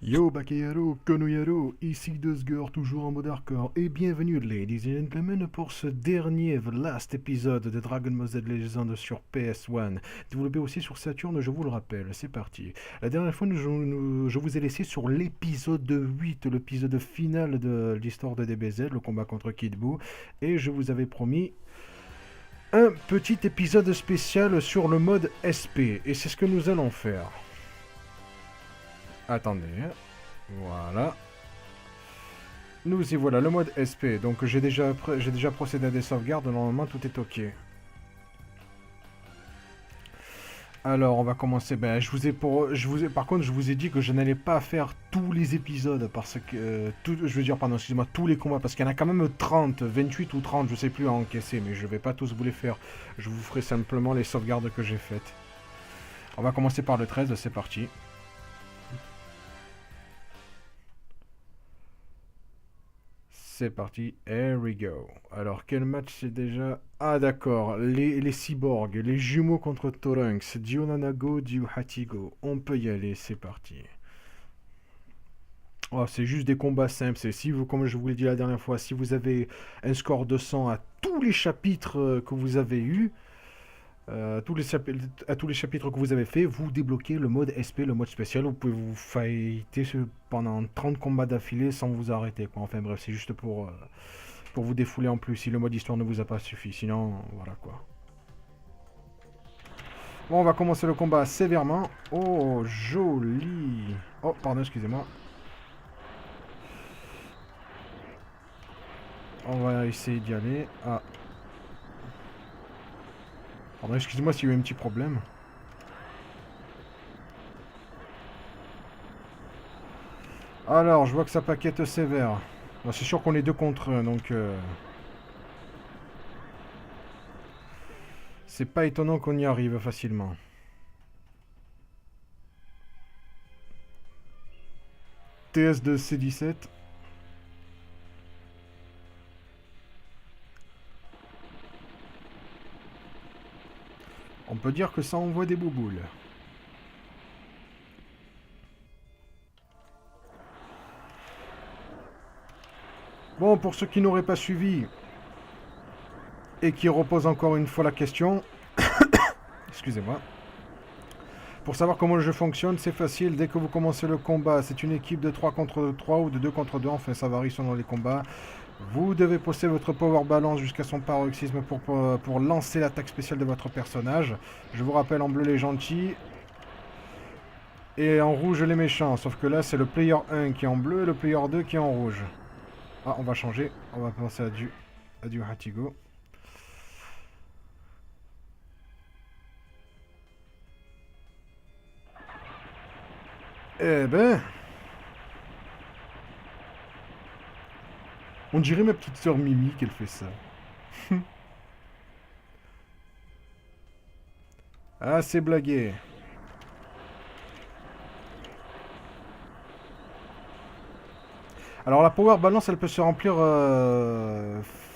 Yo Bakayaro, Konoyaro, ici Dusgur, toujours en mode hardcore, et bienvenue ladies and gentlemen pour ce dernier, the last épisode de Dragon Ball Z Legend sur PS1, développé aussi sur Saturn, je vous le rappelle, c'est parti. La dernière fois, je vous ai laissé sur l'épisode 8, l'épisode final de l'histoire de DBZ, le combat contre Kid Buu, et je vous avais promis un petit épisode spécial sur le mode SP, et c'est ce que nous allons faire. Attendez, voilà. Nous y voilà, le mode SP. Donc j'ai déjà procédé à des sauvegardes, normalement tout est ok. Alors on va commencer. Ben, par contre, je vous ai dit que je n'allais pas faire tous les épisodes parce que je veux dire, pardon, excusez-moi, tous les combats parce qu'il y en a quand même 30, 28 ou 30, je sais plus à encaisser, mais je vais pas tous vous les faire. Je vous ferai simplement les sauvegardes que j'ai faites. On va commencer par le 13, c'est parti. C'est parti, here we go. Alors, quel match c'est déjà... Ah d'accord, les cyborgs, les jumeaux contre Trunks, Dionanago, Hatigo. On peut y aller, c'est parti. Oh, c'est juste des combats simples. C'est si vous, comme je vous l'ai dit la dernière fois, si vous avez un score de 100 à tous les chapitres que vous avez eus, à tous les chapitres que vous avez fait, vous débloquez le mode SP, le mode spécial. Vous pouvez vous fighter pendant 30 combats d'affilée sans vous arrêter, quoi. Enfin bref, c'est juste pour vous défouler en plus si le mode histoire ne vous a pas suffi. Sinon, voilà quoi. Bon, on va commencer le combat sévèrement. Oh, joli. Oh, pardon, excusez-moi. On va essayer d'y aller. Ah. Pardon, excusez-moi s'il y a eu un petit problème. Alors, je vois que ça paquette sévère. C'est sûr qu'on est deux contre un, donc... c'est pas étonnant qu'on y arrive facilement. TS de C17. On peut dire que ça envoie des bouboules. Bon, pour ceux qui n'auraient pas suivi et qui reposent encore une fois la question, excusez-moi. Pour savoir comment le jeu fonctionne, c'est facile. Dès que vous commencez le combat, c'est une équipe de 3 contre 3 ou de 2 contre 2. Enfin, ça varie selon les combats. Vous devez poster votre power balance jusqu'à son paroxysme pour lancer l'attaque spéciale de votre personnage. Je vous rappelle, en bleu les gentils et en rouge les méchants. Sauf que là, c'est le player 1 qui est en bleu et le player 2 qui est en rouge. Ah, on va changer. On va penser à du Hatigo. Eh ben, on dirait ma petite sœur Mimi qu'elle fait ça. Ah, c'est blagué. Alors la power balance, elle peut se remplir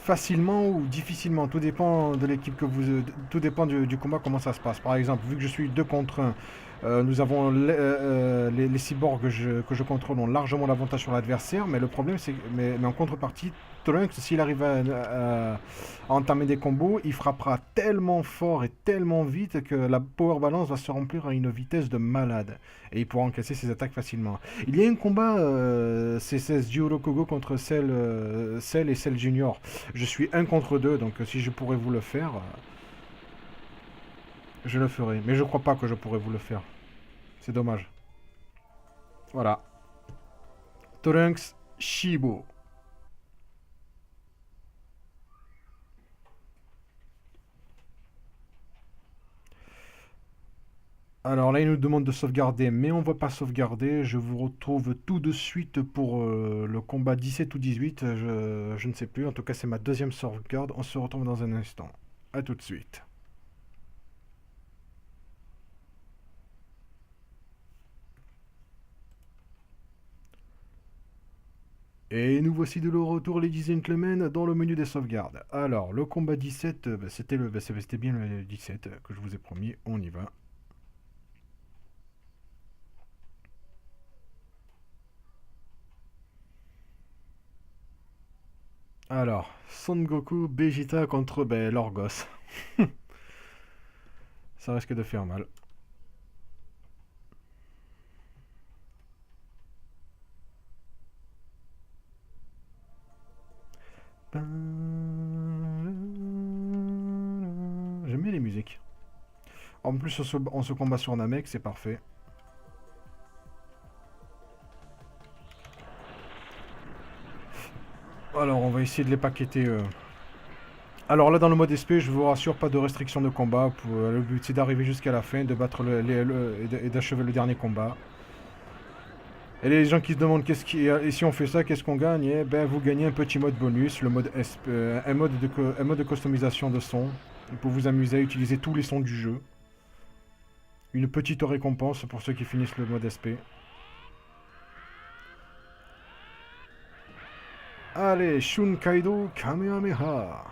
facilement ou difficilement. Tout dépend de l'équipe que vous... Tout dépend du combat, comment ça se passe. Par exemple, vu que je suis 2 contre 1, nous avons les cyborgs que je contrôle ont largement l'avantage sur l'adversaire, mais le problème c'est mais en contrepartie, Trunks, s'il arrive à entamer des combos, il frappera tellement fort et tellement vite que la power balance va se remplir à une vitesse de malade. Et il pourra encaisser ses attaques facilement. Il y a un combat C16 Jurokogo contre Cell et Cell Junior. Je suis un contre 2, donc si je pourrais vous le faire, je le ferai. Mais je crois pas que je pourrais vous le faire. C'est dommage. Voilà. Trunks Shibo. Alors là, il nous demande de sauvegarder, mais on ne va pas sauvegarder. Je vous retrouve tout de suite pour le combat 17 ou 18. Je ne sais plus. En tout cas, c'est ma deuxième sauvegarde. On se retrouve dans un instant. A tout de suite. Et nous voici de le retour, ladies and gentlemen, dans le menu des sauvegardes. Alors, le combat 17, c'était bien le 17 que je vous ai promis. On y va. Alors, Son Goku, Vegeta contre Lorgos. Ça risque de faire mal. J'aime bien les musiques. En plus, on se combat sur Namek, c'est parfait. Alors, on va essayer de les paqueter. Alors là, dans le mode SP, je vous rassure, pas de restriction de combat. Le but, c'est d'arriver jusqu'à la fin, de battre et d'achever le dernier combat. Et les gens qui se demandent et si on fait ça, qu'est-ce qu'on gagne? Eh ben, vous gagnez un petit mode bonus, le mode SP, un mode de customisation de son, pour vous amuser à utiliser tous les sons du jeu. Une petite récompense pour ceux qui finissent le mode SP. Allez, Shun Kaido Kamehameha.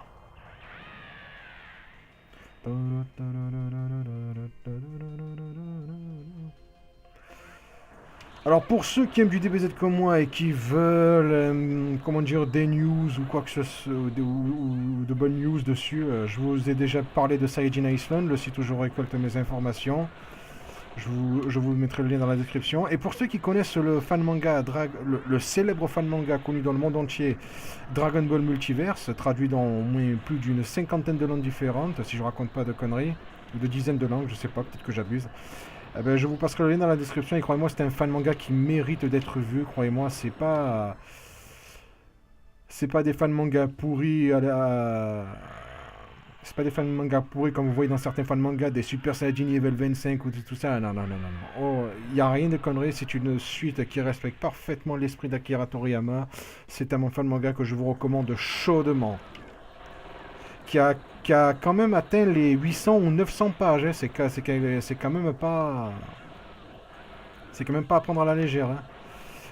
Alors pour ceux qui aiment du DBZ comme moi et qui veulent, comment dire, des news ou quoi que ce soit, ou de bonnes news dessus, je vous ai déjà parlé de Saiyajin Iceland, le site où je récolte mes informations. Je vous mettrai le lien dans la description. Et pour ceux qui connaissent le fan manga, le célèbre fan manga connu dans le monde entier, Dragon Ball Multiverse, traduit dans au moins plus d'une cinquantaine de langues différentes, si je raconte pas de conneries, ou de dizaines de langues, je sais pas, peut-être que j'abuse. Eh ben, je vous passerai le lien dans la description et croyez-moi, c'est un fan manga qui mérite d'être vu. Croyez-moi, c'est pas des fans manga pourris c'est pas des fans manga pourris comme vous voyez dans certains fans manga, des Super Saiyajin Level 25 ou tout ça. Non, non, non, non, non. Oh, y a rien de conneries, c'est une suite qui respecte parfaitement l'esprit d'Akira Toriyama. C'est un fan manga que je vous recommande chaudement. Qui a, qui a quand même atteint les 800 ou 900 pages. Hein. C'est quand même pas. C'est quand même pas à prendre à la légère. Hein.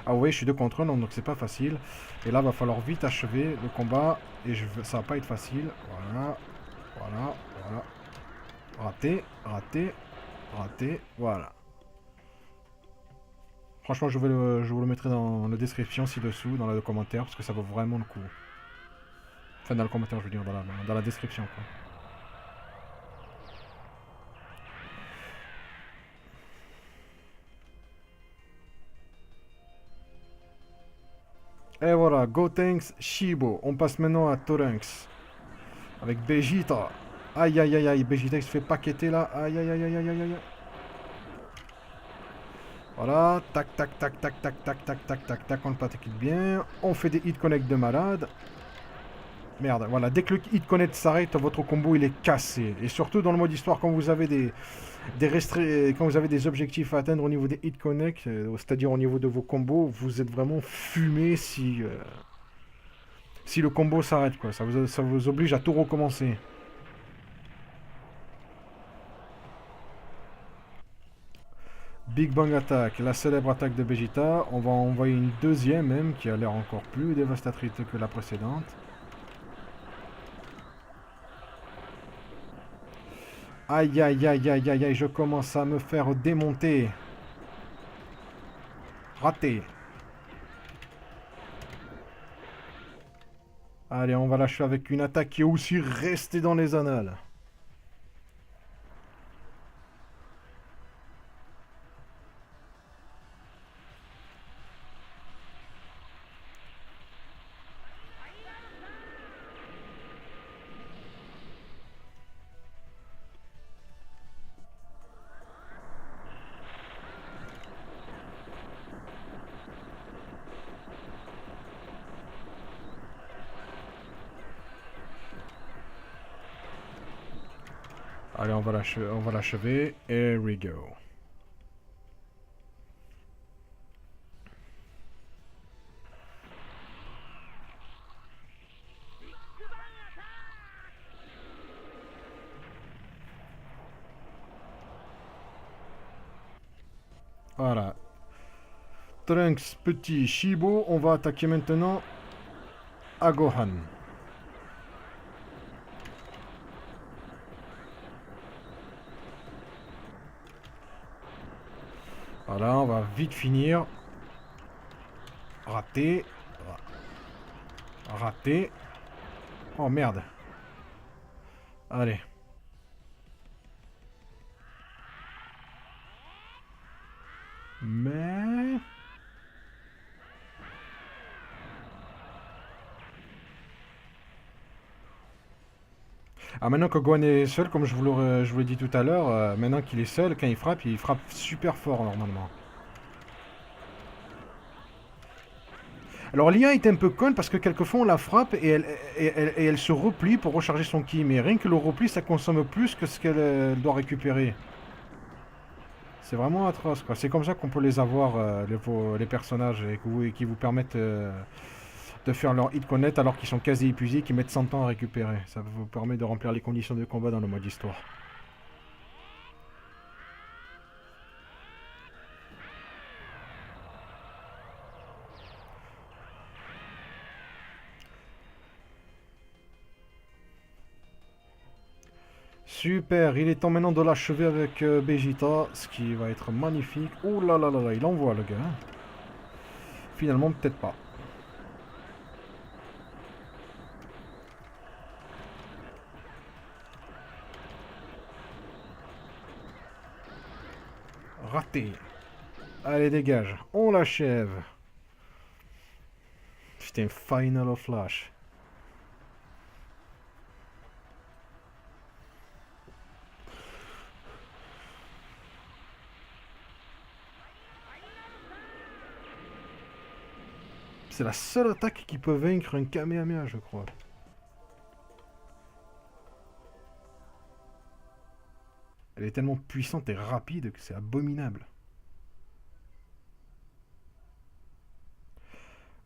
Ah oui, je suis 2 contre 1, donc c'est pas facile. Et là, va falloir vite achever le combat. Et ça va pas être facile. Voilà. Voilà. Voilà. Raté. Raté. Raté. Voilà. Franchement, je vous le mettrai dans la description ci-dessous, dans le commentaire, parce que ça vaut vraiment le coup. Enfin, dans le commentaire, je veux dire, dans la description, quoi. Et voilà, Gotenks, Shibo. On passe maintenant à Trunks. Avec Vegeta. Aïe aïe aïe aïe, Vegeta il se fait paqueter là. Aïe aïe aïe aïe aïe aïe aïe. Voilà, tac tac tac tac tac tac tac tac tac tac, on le pratique bien. On fait des hit connect de malade. Merde, voilà, dès que le hit connect s'arrête, votre combo il est cassé. Et surtout dans le mode histoire, quand vous avez quand vous avez des objectifs à atteindre au niveau des hit connect, c'est-à-dire au niveau de vos combos, vous êtes vraiment fumé si le combo s'arrête, quoi. Ça vous oblige à tout recommencer. Big Bang Attack, la célèbre attaque de Vegeta. On va envoyer une deuxième même qui a l'air encore plus dévastatrice que la précédente. Aïe aïe aïe aïe aïe aïe, je commence à me faire démonter. Raté. Allez, on va lâcher avec une attaque qui est aussi restée dans les annales. Allez, on va l'achever. Here we go. Voilà. Trunks, petit Shibo. On va attaquer maintenant à Gohan. Voilà, on va vite finir. Raté. Raté. Oh merde. Allez. Mais... Ah, maintenant que Gohan est seul, comme je vous l'ai dit tout à l'heure, maintenant qu'il est seul, quand il frappe super fort normalement. Alors l'IA est un peu conne parce que quelquefois on la frappe et elle se replie pour recharger son ki. Mais rien que le repli, ça consomme plus que ce qu'elle doit récupérer. C'est vraiment atroce, quoi. C'est comme ça qu'on peut les avoir, les personnages, et qui vous permettent de faire leur hit connect alors qu'ils sont quasi épuisés, qui mettent 100 ans à récupérer. Ça vous permet de remplir les conditions de combat dans le mode histoire. Super, il est temps maintenant de l'achever avec Vegeta, ce qui va être magnifique. Oh là là là là, il envoie le gars. Hein. Finalement, peut-être pas. Raté. Allez, dégage. On l'achève. Putain, Final of Flash. C'est la seule attaque qui peut vaincre un Kamehameha, je crois. Elle est tellement puissante et rapide que c'est abominable.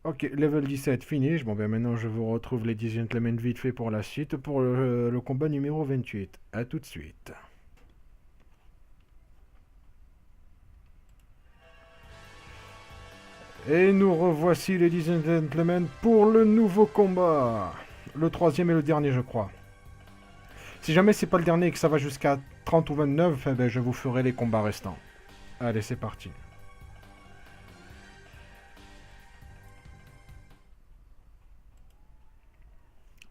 Ok, level 17, finish. Bon, ben maintenant je vous retrouve les 10 gentlemen vite fait pour la suite, pour le combat numéro 28. A tout de suite. Et nous revoici les 10 gentlemen pour le nouveau combat. Le troisième et le dernier, je crois. Si jamais c'est pas le dernier et que ça va jusqu'à 30 ou 29, eh ben, je vous ferai les combats restants. Allez, c'est parti.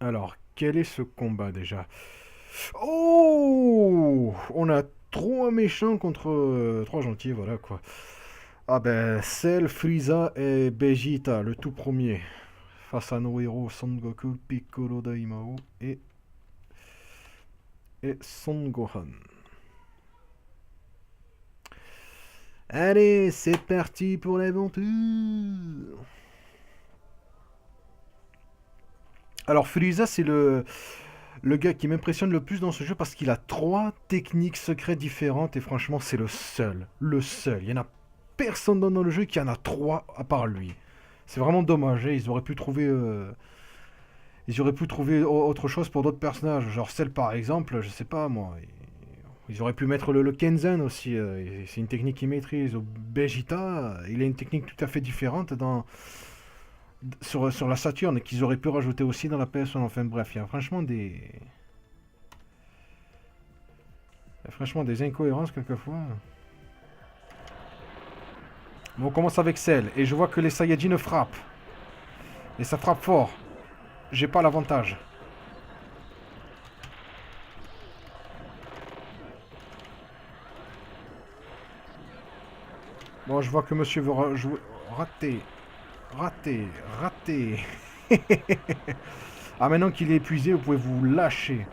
Alors, quel est ce combat déjà? Oh! On a 3 méchants contre 3 gentils, voilà quoi. Ah ben, Cell, Frieza et Vegeta, le tout premier. Face à nos héros Son Goku, Piccolo Daimao et Son Gohan. Allez, c'est parti pour l'aventure. Alors Frieza, c'est le gars qui m'impressionne le plus dans ce jeu parce qu'il a 3 techniques secrètes différentes et franchement, c'est le seul. Le seul. Il y en a personne dans le jeu qui en a 3 à part lui. C'est vraiment dommage. Hein. Ils auraient pu trouver autre chose pour d'autres personnages. Genre Cell par exemple, je sais pas moi. Ils auraient pu mettre le Kenzen aussi. C'est une technique qu'il maîtrise. Vegeta, il a une technique tout à fait différente sur la Saturn qu'ils auraient pu rajouter aussi dans la PS1. Enfin bref, il y a franchement des incohérences quelquefois. Bon, on commence avec Cell et je vois que les Saiyajins frappent. Et ça frappe fort. J'ai pas l'avantage. Bon, je vois que monsieur veut jouer. Raté. Raté. Raté. Ah, maintenant qu'il est épuisé, vous pouvez vous lâcher.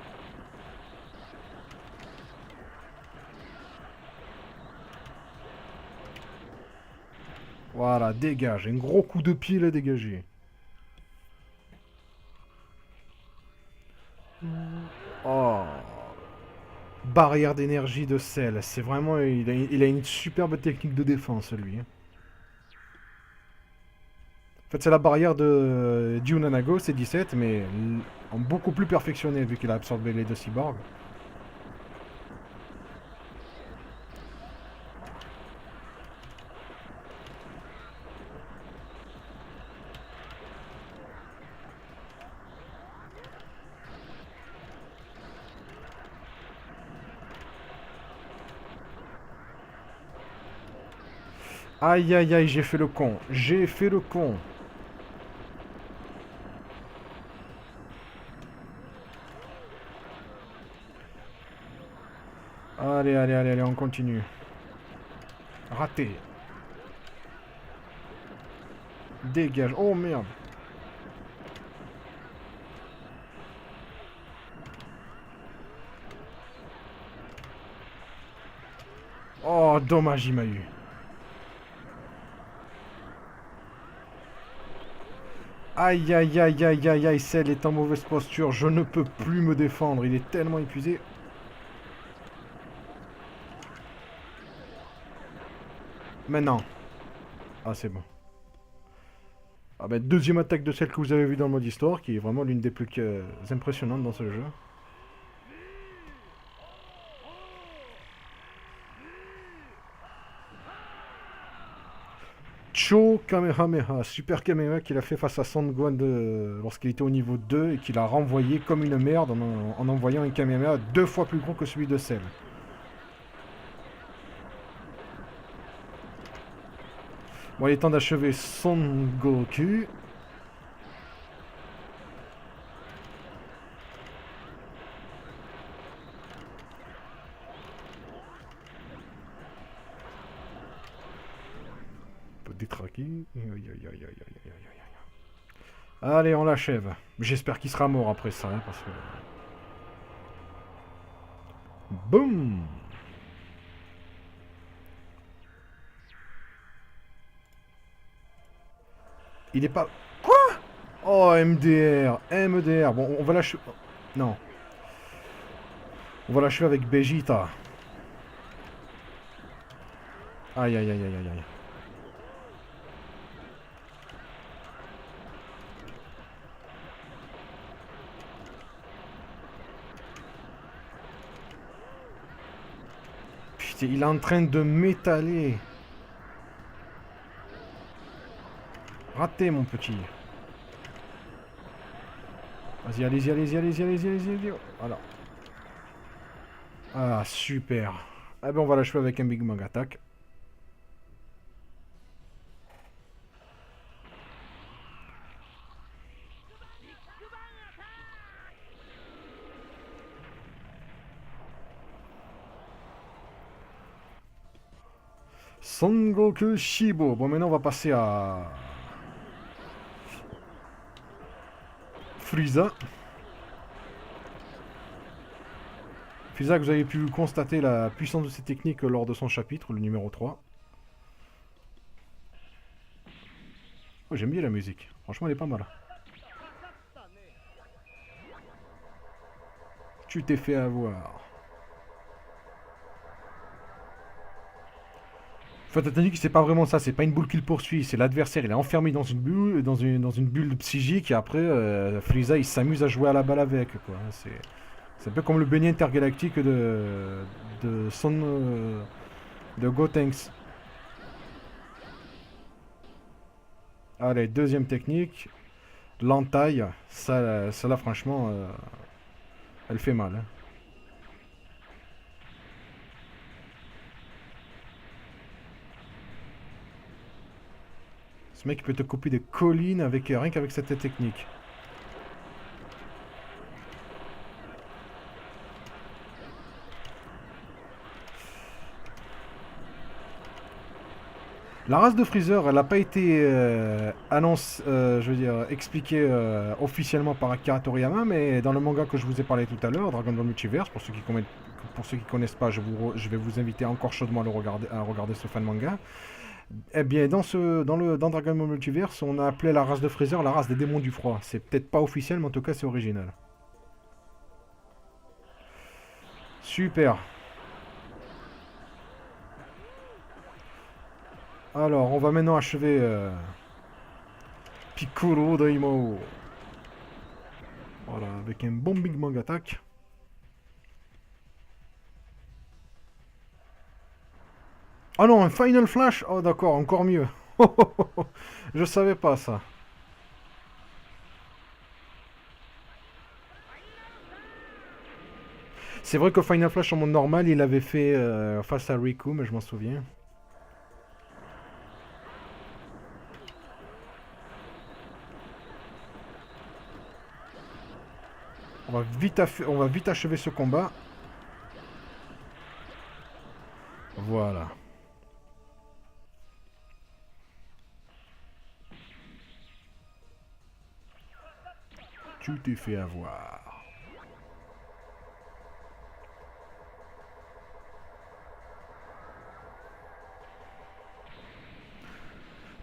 Voilà, dégage. Un gros coup de pied là, dégagé. Oh. Barrière d'énergie de sel. C'est vraiment... Il a une superbe technique de défense, lui. En fait, c'est la barrière de Junanago, c'est 17, mais en beaucoup plus perfectionné, vu qu'il a absorbé les deux cyborgs. Aïe aïe aïe, j'ai fait le con. J'ai fait le con. Allez, allez, allez, allez, on continue. Raté. Dégage. Oh merde. Oh, dommage, il m'a eu. Aïe, aïe, aïe, aïe, aïe, aïe, Cell est en mauvaise posture. Je ne peux plus me défendre. Il est tellement épuisé. Maintenant. Ah, c'est bon. Ah ben, deuxième attaque de celle que vous avez vue dans le mode histoire, qui est vraiment l'une des plus impressionnantes dans ce jeu. Cho Kamehameha, super Kamehameha qu'il a fait face à Son Gohan lorsqu'il était au niveau 2 et qu'il a renvoyé comme une merde en envoyant un Kamehameha 2 fois plus gros que celui de Cell. Bon, il est temps d'achever Son Goku. Détraqué. Allez, on l'achève. J'espère qu'il sera mort après ça, hein, parce que... Boum! Il est pas... Quoi? Oh, MDR! MDR! Bon, on va l'achever... Non. On va l'achever avec Vegeta. Aïe, aïe, aïe, aïe, aïe, aïe. Putain, il est en train de m'étaler. Raté, mon petit. Vas-y, allez-y, allez-y, allez-y, allez-y, allez-y. Voilà. Ah, super. Ah ben, on va l'achever avec un Big Bang Attack. Son Goku Shibo. Bon, maintenant, on va passer à... Frieza. Frieza, que vous avez pu constater la puissance de ses techniques lors de son chapitre, le numéro 3. Oh, j'aime bien la musique. Franchement, elle est pas mal. Tu t'es fait avoir. Enfin, Titanic, c'est pas vraiment ça. C'est pas une boule qui le poursuit. C'est l'adversaire. Il est enfermé dans une bulle, dans une bulle psychique. Et après, Frieza, il s'amuse à jouer à la balle avec. C'est un peu comme le beignet intergalactique de son... de Gotenks. Allez, deuxième technique. L'entaille. Ça là, franchement, elle fait mal. Hein. Ce mec peut te couper des collines avec, rien qu'avec cette technique. La race de Freezer, elle n'a pas été expliquée officiellement par Akira Toriyama, mais dans le manga que je vous ai parlé tout à l'heure, Dragon Ball Multiverse, pour ceux qui connaissent pas, je vais vous inviter encore chaudement à regarder ce fan manga. Eh bien, dans Dragon Ball Multiverse, on a appelé la race de Freezer la race des démons du froid. C'est peut-être pas officiel, mais en tout cas, c'est original. Super. Alors, on va maintenant achever Piccolo Daimao. Voilà, avec un bon Big Bang Attack. Ah non, un Final Flash. Oh d'accord, encore mieux. Je savais pas ça. C'est vrai que Final Flash en mode normal, il avait fait face à Riku, mais je m'en souviens. On va vite achever ce combat. Voilà. Tu t'es fait avoir.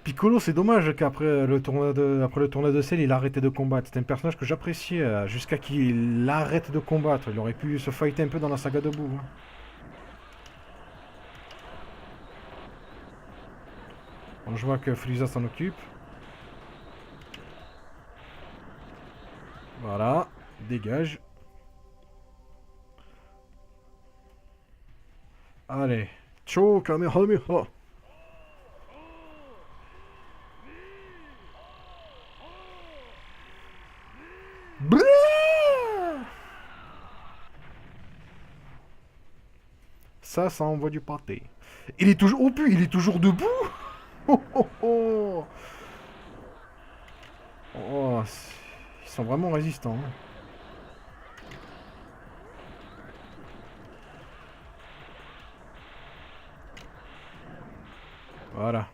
Piccolo, c'est dommage qu'après le tournoi de Cell, il a arrêté de combattre. C'est un personnage que j'appréciais jusqu'à qu'il arrête de combattre. Il aurait pu se fighter un peu dans la saga de Boo. Hein. Bon, je vois que Frieza s'en occupe. Voilà, dégage. Allez, Cho Kamehameha. Ça envoie du pâté. Il est toujours... Oh putain, il est toujours debout. Oh, oh, oh. Oh, ils sont vraiment résistants. Hein. Voilà.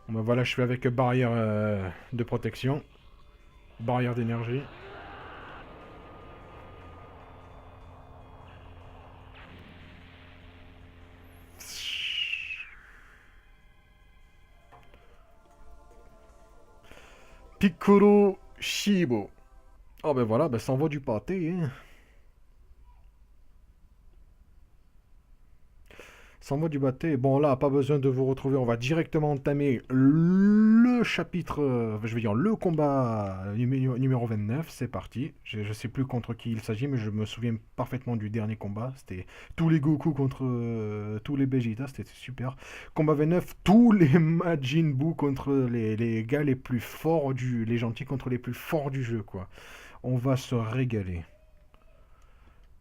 Bon, ben voilà, je fais avec barrière de protection. Barrière d'énergie. Piccolo Shibo. Oh ben voilà, ben ça envoie du pâté. Hein. Ça envoie du pâté. Bon là, pas besoin de vous retrouver. On va directement entamer le chapitre, je veux dire le combat numéro 29. C'est parti. Je sais plus contre qui il s'agit, mais je me souviens parfaitement du dernier combat. C'était tous les Goku contre tous les Vegeta. C'était super. Combat 29, tous les Majin Buu contre les gars les plus forts les gentils contre les plus forts du jeu, quoi. On va se régaler.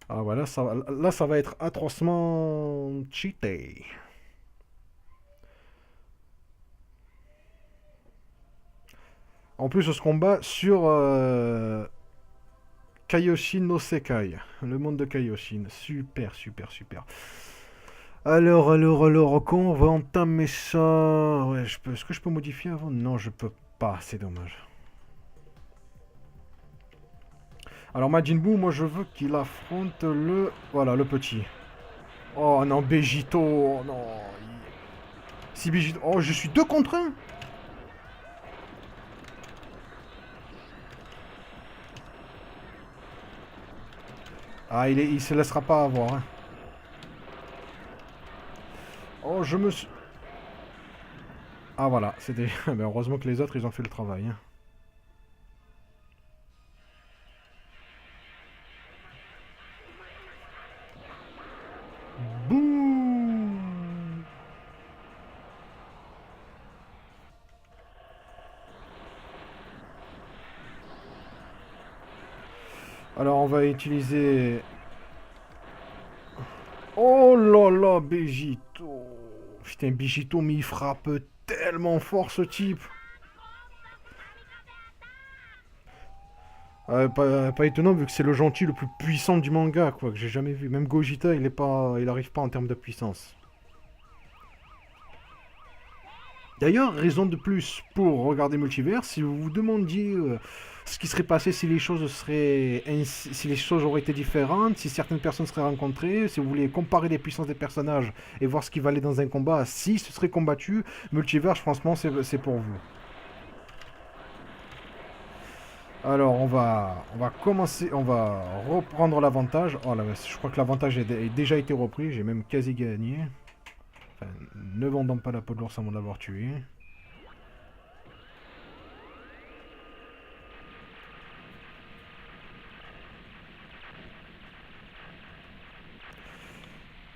Ah voilà, là ça va être atrocement cheaté. En plus, on se combat sur Kaioshin no Sekai, le monde de Kaioshin. Super, super, super. Alors, quand on va entamer ça... Ouais, est-ce que je peux modifier avant? Non, je peux pas, c'est dommage. Alors Majin Buu, moi je veux qu'il affronte le... Voilà, le petit. Oh non, Begito, oh non. Si Begito... Oh, je suis 2 contre 1. Ah, il se laissera pas avoir. Hein. Oh, je me suis... Ah voilà, c'était... Mais heureusement que les autres, ils ont fait le travail. Hein. Bouh. Alors, on va utiliser... Oh là là, Begito. Putain, Begito, mais il frappe tellement fort, ce type. Pas étonnant vu que c'est le gentil le plus puissant du manga, quoi, que j'ai jamais vu. Même Gogeta, il arrive pas en termes de puissance. D'ailleurs, raison de plus pour regarder Multivers, si vous vous demandiez ce qui serait passé si les choses si les choses auraient été différentes, si certaines personnes seraient rencontrées, si vous voulez comparer les puissances des personnages et voir ce qui valait dans un combat, si ce serait combattu, Multivers, franchement, c'est pour vous. Alors, on va commencer, on va reprendre l'avantage. Oh là, je crois que l'avantage a déjà été repris, j'ai même quasi gagné. Enfin, ne vendons pas la peau de l'ours avant de l'avoir tué.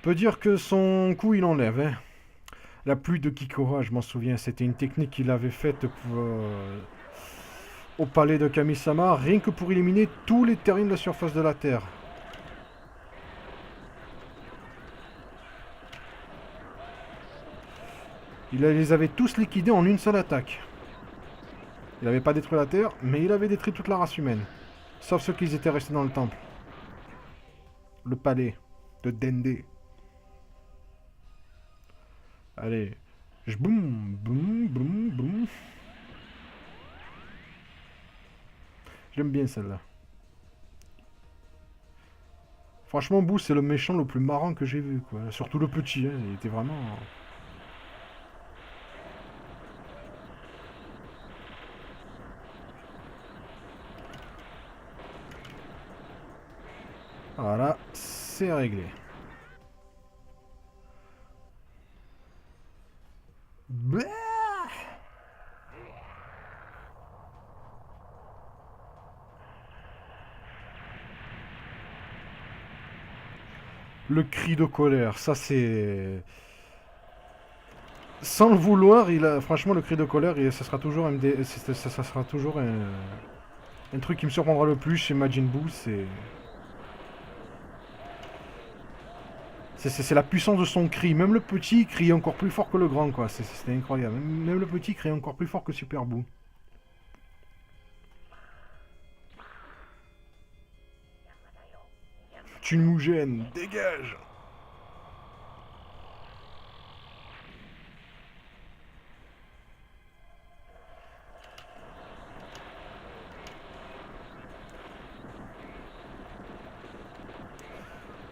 Peut dire que son coup il enlève. Hein. La pluie de Kikora, je m'en souviens, c'était une technique qu'il avait faite au palais de Kamisama, rien que pour éliminer tous les terriens de la surface de la Terre. Il les avait tous liquidés en une seule attaque. Il n'avait pas détruit la Terre, mais il avait détruit toute la race humaine. Sauf ceux qui étaient restés dans le temple. Le palais de Dende. Allez. Je boum, boum, boum, boum. J'aime bien celle-là. Franchement, Boo, c'est le méchant le plus marrant que j'ai vu, quoi. Surtout le petit, hein. Il était vraiment... Voilà, c'est réglé. Blah. Le cri de colère, ça c'est... Sans le vouloir, franchement, le cri de colère, ça sera toujours ça sera toujours un truc qui me surprendra le plus chez Majin Buu, c'est la puissance de son cri. Même le petit crie encore plus fort que le grand, quoi. C'est incroyable. Même le petit crie encore plus fort que Super Buu. Tu nous gênes, dégage!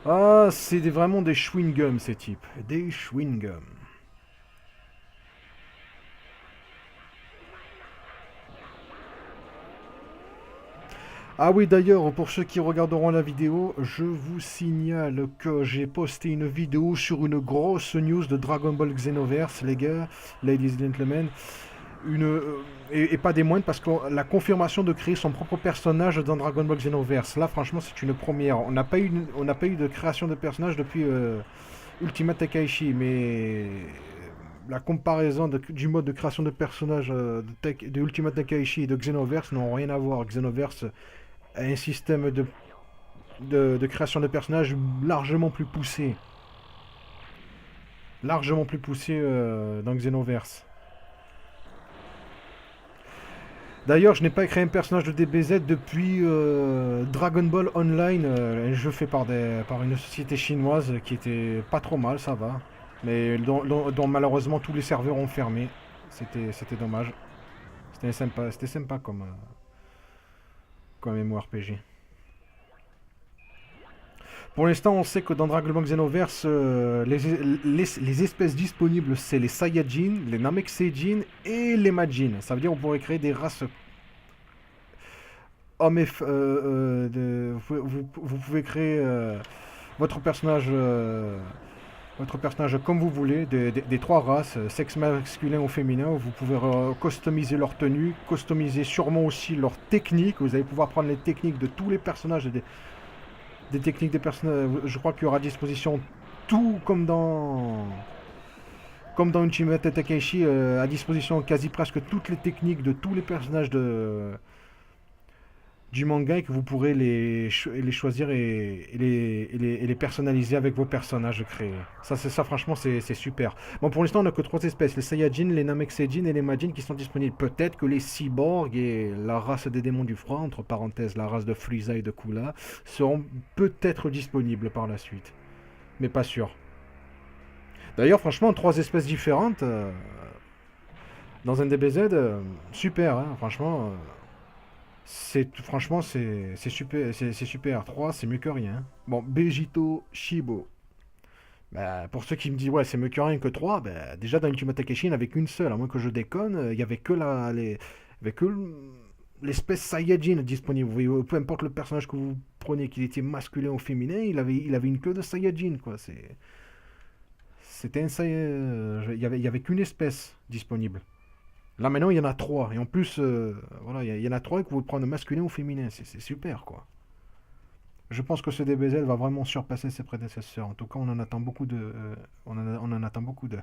Ah, c'est vraiment des chewing-gums, ces types. Des chewing-gums. Ah oui, d'ailleurs, pour ceux qui regarderont la vidéo, je vous signale que j'ai posté une vidéo sur une grosse news de Dragon Ball Xenoverse, les gars, ladies and gentlemen. Et pas des moindres, parce que la confirmation de créer son propre personnage dans Dragon Ball Xenoverse, là, franchement, c'est une première. On n'a pas eu de création de personnage depuis Ultimate Takaichi, mais la comparaison du mode de création de personnages de Ultimate Takaichi et de Xenoverse n'ont rien à voir. Xenoverse a un système de création de personnages largement plus poussé. Largement plus poussé dans Xenoverse. D'ailleurs, je n'ai pas créé un personnage de DBZ depuis Dragon Ball Online, un jeu fait par une société chinoise qui était pas trop mal, ça va. Mais dont malheureusement tous les serveurs ont fermé. C'était dommage. C'était sympa comme MMORPG. Pour l'instant, on sait que dans Dragon Ball Xenoverse, les espèces disponibles, c'est les Saiyajin, les Namekusei-jin et les Majin. Ça veut dire qu'on pourrait créer des races hommes et... vous pouvez créer votre personnage... votre personnage comme vous voulez, des trois races, sexe masculin ou féminin. Vous pouvez customiser leur tenue, customiser sûrement aussi leur technique. Vous allez pouvoir prendre les techniques de tous les personnages, des techniques des personnages. Je crois qu'il y aura à disposition tout comme dans Ultimate Takeshi, à disposition quasi presque toutes les techniques de tous les personnages du manga et que vous pourrez les choisir et les personnaliser avec vos personnages créés. Ça franchement, c'est super. Bon, pour l'instant, on n'a que trois espèces, les Saiyajin, les Namekusei-jin et les Majin qui sont disponibles. Peut-être que les cyborgs et la race des démons du froid, entre parenthèses, la race de Frieza et de Kula, seront peut-être disponibles par la suite. Mais pas sûr. D'ailleurs, franchement, trois espèces différentes dans un DBZ, super, hein, franchement. Franchement, c'est super, c'est super. 3 c'est mieux que rien. Bon, Begito, Shibo. Bah, pour ceux qui me disent, ouais, c'est mieux que rien que 3, bah, déjà dans Ultimate Takeshi, il n'y en avait qu'une seule. À moins que je déconne, il n'y avait que l'espèce Saiyajin disponible. Vous voyez, peu importe le personnage que vous preniez, qu'il était masculin ou féminin, il avait une queue de Saiyajin, quoi. C'était un Saiyajin. Il y avait qu'une espèce disponible. Là maintenant il y en a trois. Et en plus, voilà, il y en a trois que vous pouvez prendre masculin ou féminin. C'est super quoi. Je pense que ce DBZ va vraiment surpasser ses prédécesseurs. En tout cas, on en attend beaucoup on en attend beaucoup de.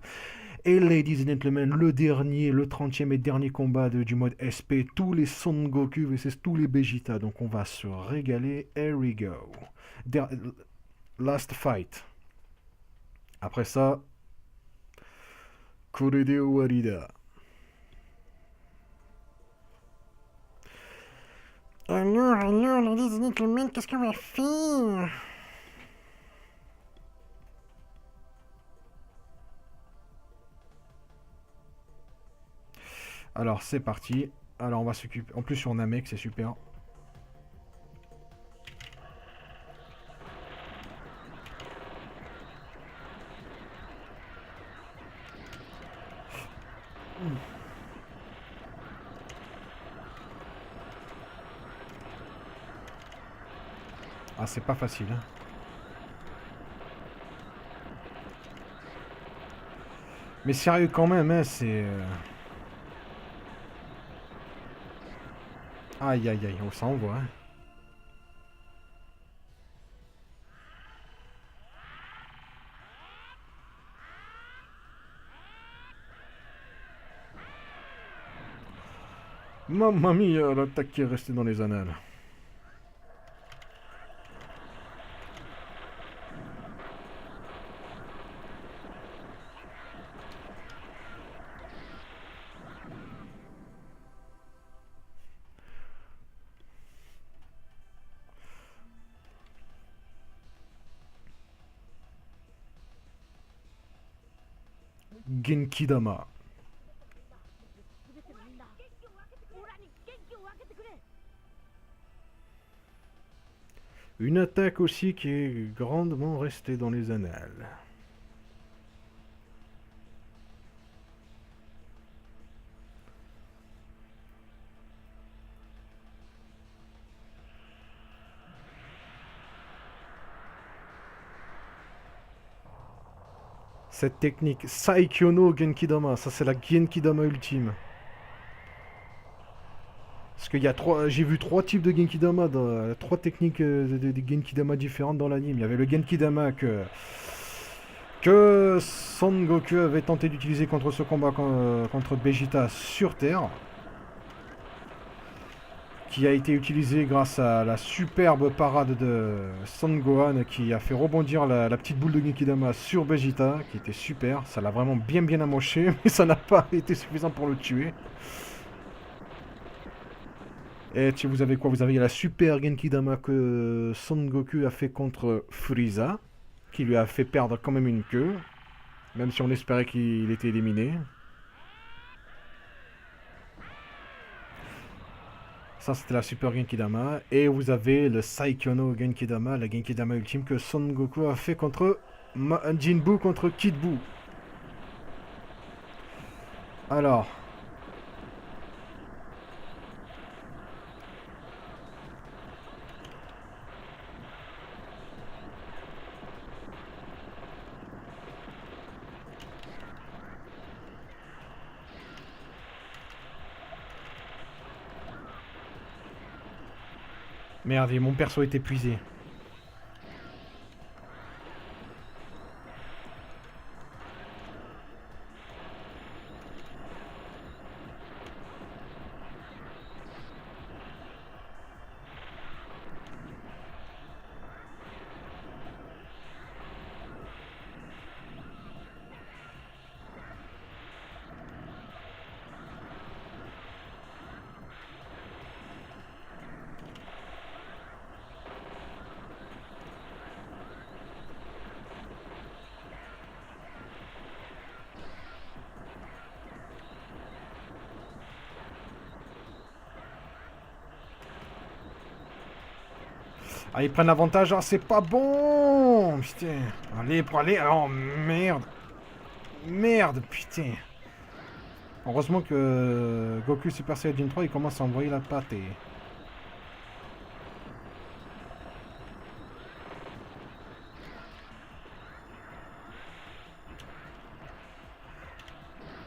Et ladies and gentlemen, le dernier, le 30e et dernier combat du mode SP. Tous les Son Goku vs tous les Vegeta. Donc on va se régaler. Here we go. Last fight. Après ça, Korede Warida. Alors, ladies and gentlemen, qu'est-ce qu'on va faire? Alors c'est parti. Alors on va s'occuper. En plus sur Namek, c'est super. Ah, c'est pas facile, hein. Mais sérieux quand même, hein, c'est... Aïe aïe aïe, on s'en voit, hein. Mamma mia, l'attaque qui est restée dans les annales. Genkidama. Une attaque aussi qui est grandement restée dans les annales. Cette technique, Saikyono Genkidama, ça c'est la Genkidama ultime. Parce qu'il y a trois, j'ai vu trois types de Genkidama, trois techniques de Genkidama différentes dans l'anime. Il y avait le Genkidama que Son Goku avait tenté d'utiliser contre ce combat contre Vegeta sur Terre, qui a été utilisé grâce à la superbe parade de Son Gohan qui a fait rebondir la petite boule de Genkidama sur Vegeta, qui était super. Ça l'a vraiment bien amoché, mais ça n'a pas été suffisant pour le tuer. Et vous avez quoi? Vous avez la super Genkidama que Son Goku a fait contre Frieza, qui lui a fait perdre quand même une queue, même si on espérait qu'il était éliminé. Ça c'était la super Genkidama. Et vous avez le Saikyono Genkidama, la Genkidama ultime que Son Goku a fait contre Jinbuu contre Kid Buu. Alors... Merde, mon perso est épuisé. Ah, ils prennent l'avantage. Ah, c'est pas bon. Putain. Allez, pour aller. Oh, merde. Merde, putain. Heureusement que Goku Super Saiyan 3, il commence à envoyer la pâtée.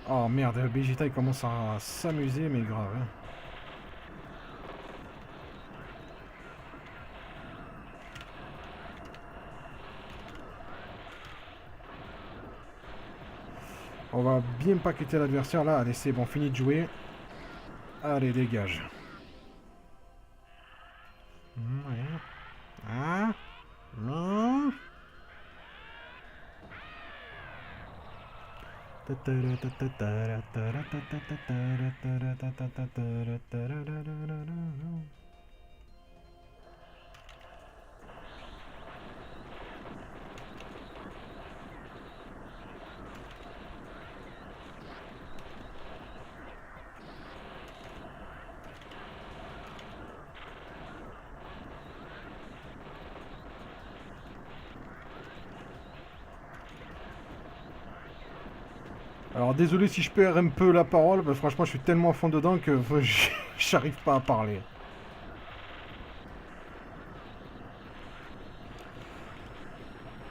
Oh merde, Vegeta il commence à s'amuser, mais grave. Hein. On va bien paqueter l'adversaire là. Allez, c'est bon, fini de jouer. Allez, dégage. Ouais. Hein? Non? Alors désolé si je perds un peu la parole, parce que franchement je suis tellement à fond dedans que j'arrive pas à parler.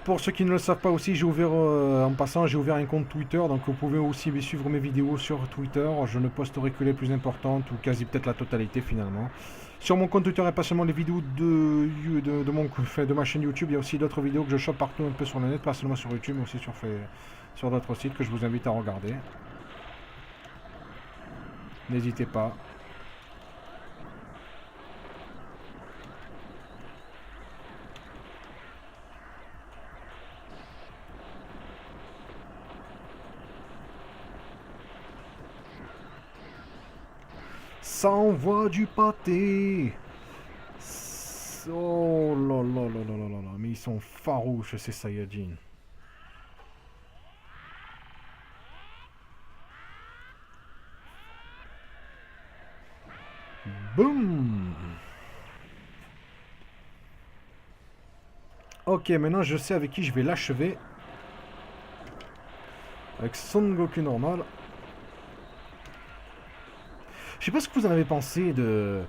Pour ceux qui ne le savent pas aussi, j'ai ouvert, en passant, j'ai ouvert un compte Twitter, donc vous pouvez aussi suivre mes vidéos sur Twitter. Je ne posterai que les plus importantes, ou quasi peut-être la totalité finalement. Sur mon compte Twitter, il n'y a pas seulement les vidéos de ma chaîne YouTube, il y a aussi d'autres vidéos que je chope partout un peu sur le net, pas seulement sur YouTube, mais aussi sur d'autres sites que je vous invite à regarder. N'hésitez pas. Ça envoie du pâté. Oh là là là là là là là, mais ils sont farouches ces Saiyajins. Boum. Ok, maintenant je sais avec qui je vais l'achever. Avec Son Goku normal. Je sais pas ce que vous en avez pensé de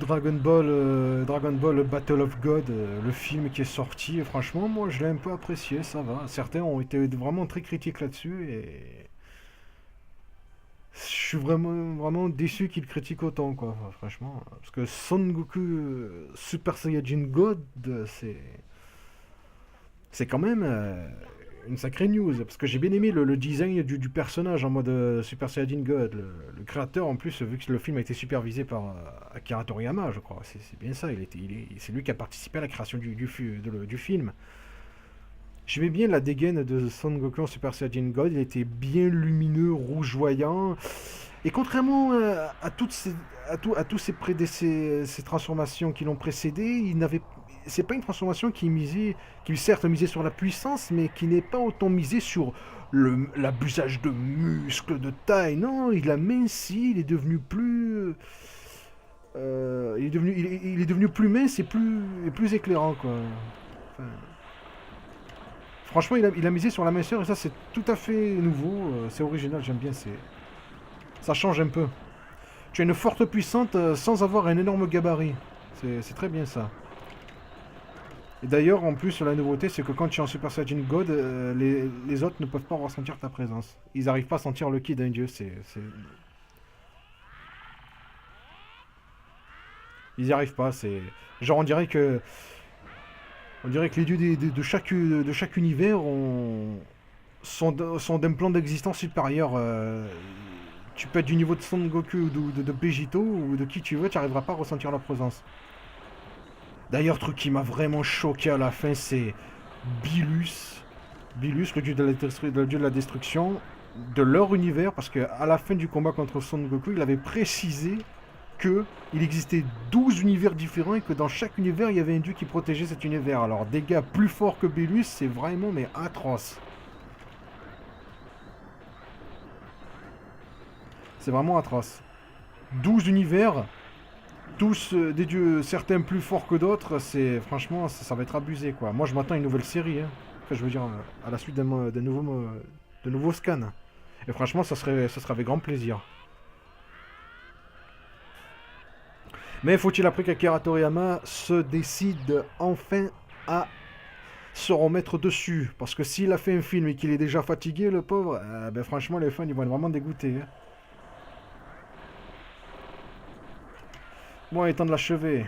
Dragon Ball Battle of God, le film qui est sorti. Et franchement, moi je l'ai un peu apprécié, ça va. Certains ont été vraiment très critiques là-dessus et je suis vraiment déçu qu'ils critiquent autant, quoi. Franchement, parce que Son Goku Super Saiyajin God, c'est quand même une sacrée news. Parce que j'ai bien aimé le design du personnage en mode Super Saiyajin God. Le créateur, en plus, vu que le film a été supervisé par Akira Toriyama, je crois. C'est bien ça. C'est lui qui a participé à la création du film. J'aimais bien la dégaine de Son Goku en Super Saiyajin God. Il était bien lumineux, rougeoyant. Et contrairement à tous ces transformations qui l'ont précédé, c'est pas une transformation qui certes misait sur la puissance, mais qui n'est pas autant misé sur l'abusage de muscles, de taille. Non, il a minci, il est devenu plus, il est devenu plus mince et plus éclairant, quoi. Enfin, franchement, il a misé sur la minceur et ça c'est tout à fait nouveau, c'est original, j'aime bien, ça change un peu. Tu as une forte puissante sans avoir un énorme gabarit. C'est très bien ça. Et d'ailleurs, en plus, la nouveauté, c'est que quand tu es en Super Saiyan God, les autres ne peuvent pas ressentir ta présence. Ils n'arrivent pas à sentir le ki d'un dieu. Ils n'y arrivent pas. Genre, on dirait que les dieux de chaque univers sont d'un plan d'existence supérieur. Tu peux être du niveau de Son Goku ou de Vegito ou de qui tu veux, tu n'arriveras pas à ressentir leur présence. D'ailleurs, truc qui m'a vraiment choqué à la fin, c'est Bilus. Bilus, le dieu de la destruction de leur univers, parce qu'à la fin du combat contre Son Goku, il avait précisé que il existait 12 univers différents et que dans chaque univers, il y avait un dieu qui protégeait cet univers. Alors, des gars plus forts que Bilus, c'est vraiment mais atroce. C'est vraiment atroce. 12 univers, tous des dieux, certains plus forts que d'autres, franchement, ça va être abusé, quoi. Moi, je m'attends à une nouvelle série, hein. Enfin, je veux dire, à la suite de nouveaux scans. Et franchement, ça serait avec grand plaisir. Mais faut-il après qu'Akira Toriyama se décide enfin à se remettre dessus? Parce que s'il a fait un film et qu'il est déjà fatigué, le pauvre, ben franchement, les fans, ils vont être vraiment dégoûtés, hein. Bon, il est temps de l'achever.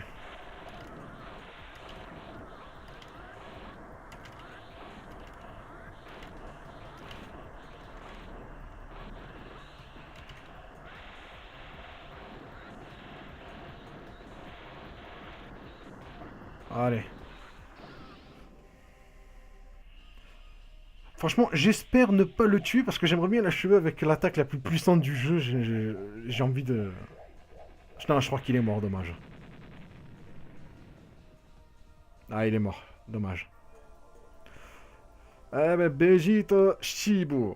Allez. Franchement, j'espère ne pas le tuer parce que j'aimerais bien l'achever avec l'attaque la plus puissante du jeu. J'ai envie de... Non, je crois qu'il est mort, dommage. Ah, il est mort, dommage. Eh ben, Vegeta Shibu.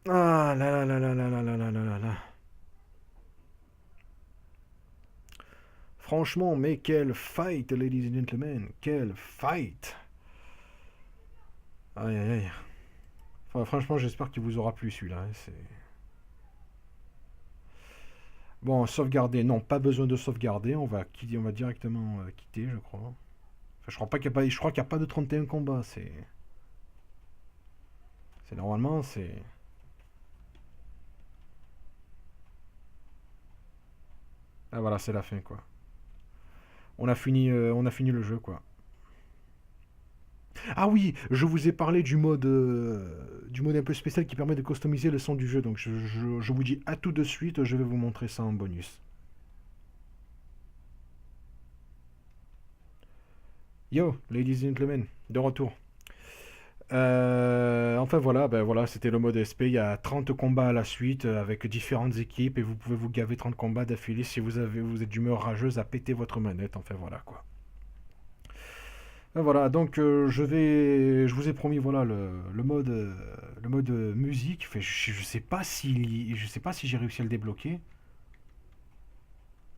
Ah là là là là là là là là là là. Franchement, mais quel fight, ladies and gentlemen. Quel fight. Aïe aïe aïe. Enfin, franchement, j'espère qu'il vous aura plu celui-là, hein, Bon, sauvegarder, non, pas besoin de sauvegarder, on va quitter, on va directement quitter, je crois. Enfin, je crois pas qu'il y a pas, je crois qu'il n'y a pas de 31 combats, c'est normalement, c'est... Ah voilà, c'est la fin, quoi. On a fini le jeu, quoi. Ah oui, je vous ai parlé du mode un peu spécial qui permet de customiser le son du jeu. Donc je vous dis à tout de suite, je vais vous montrer ça en bonus. Yo, ladies and gentlemen, de retour. Enfin voilà, ben voilà, c'était le mode SP. Il y a 30 combats à la suite avec différentes équipes et vous pouvez vous gaver 30 combats d'affilée si vous êtes d'humeur rageuse à péter votre manette. Enfin voilà quoi. Voilà, donc je vous ai promis voilà le mode musique. Enfin, je sais pas si j'ai réussi à le débloquer.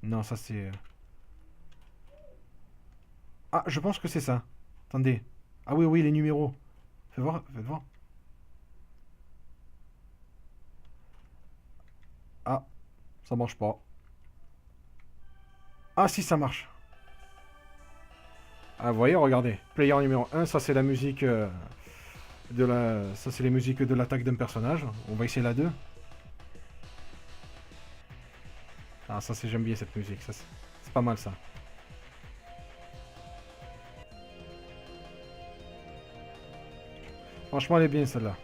Non, ça c'est. Ah, je pense que c'est ça. Attendez. Ah oui, oui, les numéros. Faites voir. Ah, ça marche pas. Ah si, ça marche. Ah, vous voyez, regardez. Player numéro un, ça c'est la musique ça c'est les musiques de l'attaque d'un personnage. On va essayer la 2. Ah, ça c'est j'aime bien cette musique, ça c'est pas mal ça. Franchement, elle est bien celle-là.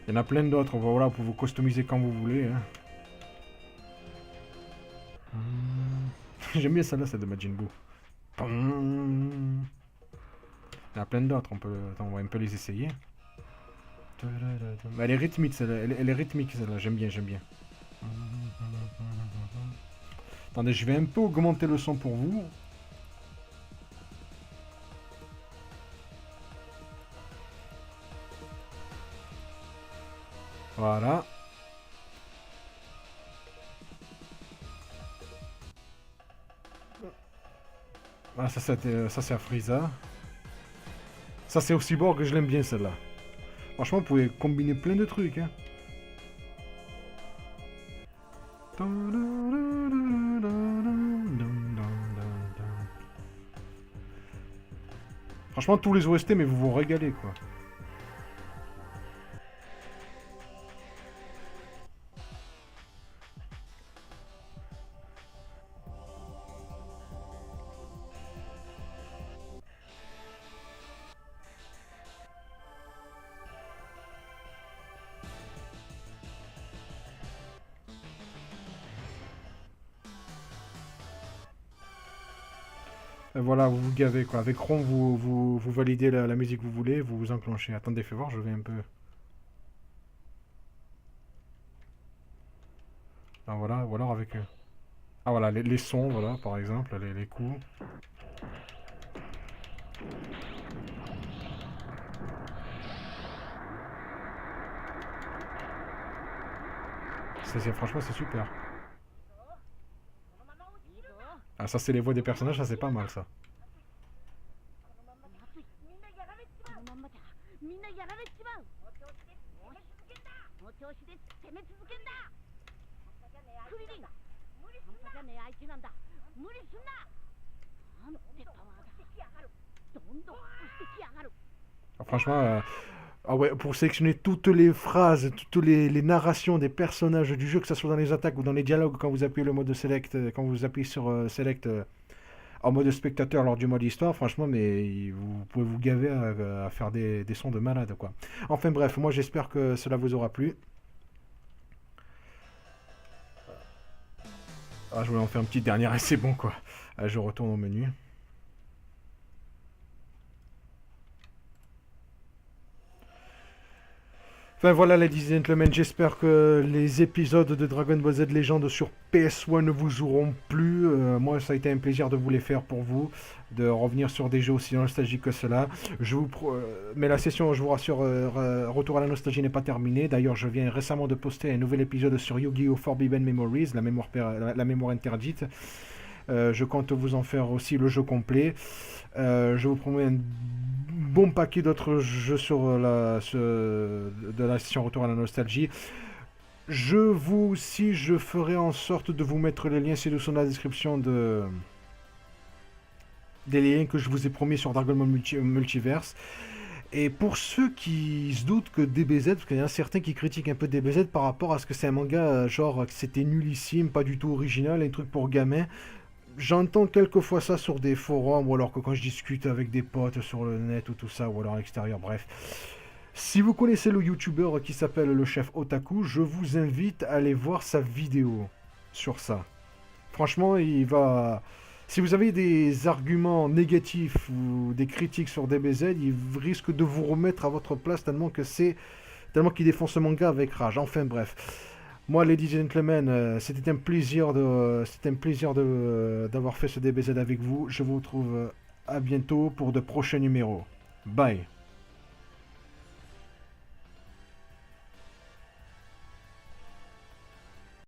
Il y en a plein d'autres, voilà, pour vous customiser quand vous voulez. Hein. J'aime bien celle-là, celle de Majin Buu. Il y en a plein d'autres, on va un peu les essayer. Elle est rythmique celle-là, elle est rythmique celle-là, j'aime bien, j'aime bien. Attendez, je vais un peu augmenter le son pour vous. Voilà. Ah, ça c'est à Frieza. Ça c'est au Cyborg, je l'aime bien celle-là. Franchement, vous pouvez combiner plein de trucs. Hein. Franchement, tous les OST, mais vous vous régalez quoi. Et voilà, vous vous gavez quoi. Avec Ron, vous validez la musique que vous voulez, vous vous enclenchez. Attendez, fais voir, je vais un peu. Ah voilà, ou alors avec. Ah voilà, les sons, voilà, par exemple, les coups. Franchement, c'est super. Ah, ça, c'est les voix des personnages, ça, c'est pas mal, ça. Ah, franchement, ah ouais, pour sélectionner toutes les phrases, toutes les narrations des personnages du jeu, que ce soit dans les attaques ou dans les dialogues, quand vous appuyez le mode select, quand vous appuyez sur select en mode spectateur lors du mode histoire, franchement, mais vous pouvez vous gaver à faire des sons de malade, quoi. Enfin bref, moi j'espère que cela vous aura plu. Ah, je voulais en faire un petit dernier et c'est bon, quoi. Ah, je retourne au menu. Enfin voilà, ladies and gentlemen, j'espère que les épisodes de Dragon Ball Z Legend sur PS1 vous auront plu. Moi, ça a été un plaisir de vous les faire pour vous, de revenir sur des jeux aussi nostalgiques que cela. Mais la session, je vous rassure, Retour à la nostalgie n'est pas terminée. D'ailleurs, je viens récemment de poster un nouvel épisode sur Yu-Gi-Oh! Forbidden Memories, la mémoire interdite. Je compte vous en faire aussi le jeu complet. Je vous promets un bon paquet d'autres jeux sur de la session Retour à la Nostalgie. Je ferai en sorte de vous mettre les liens ci-dessous dans la description des liens que je vous ai promis sur Dragon Ball Multiverse. Et pour ceux qui se doutent que DBZ, parce qu'il y en a certains qui critiquent un peu DBZ par rapport à ce que c'est un manga, genre que c'était nullissime, pas du tout original, un truc pour gamins. J'entends quelquefois ça sur des forums, ou alors que quand je discute avec des potes sur le net ou tout ça, ou alors à l'extérieur, bref. Si vous connaissez le youtubeur qui s'appelle le chef Otaku, je vous invite à aller voir sa vidéo sur ça. Franchement, il va... Si vous avez des arguments négatifs ou des critiques sur DBZ, il risque de vous remettre à votre place tellement qu'il défonce ce manga avec rage. Enfin bref. Moi, ladies and gentlemen, c'était un plaisir d'avoir fait ce DBZ avec vous. Je vous retrouve à bientôt pour de prochains numéros. Bye.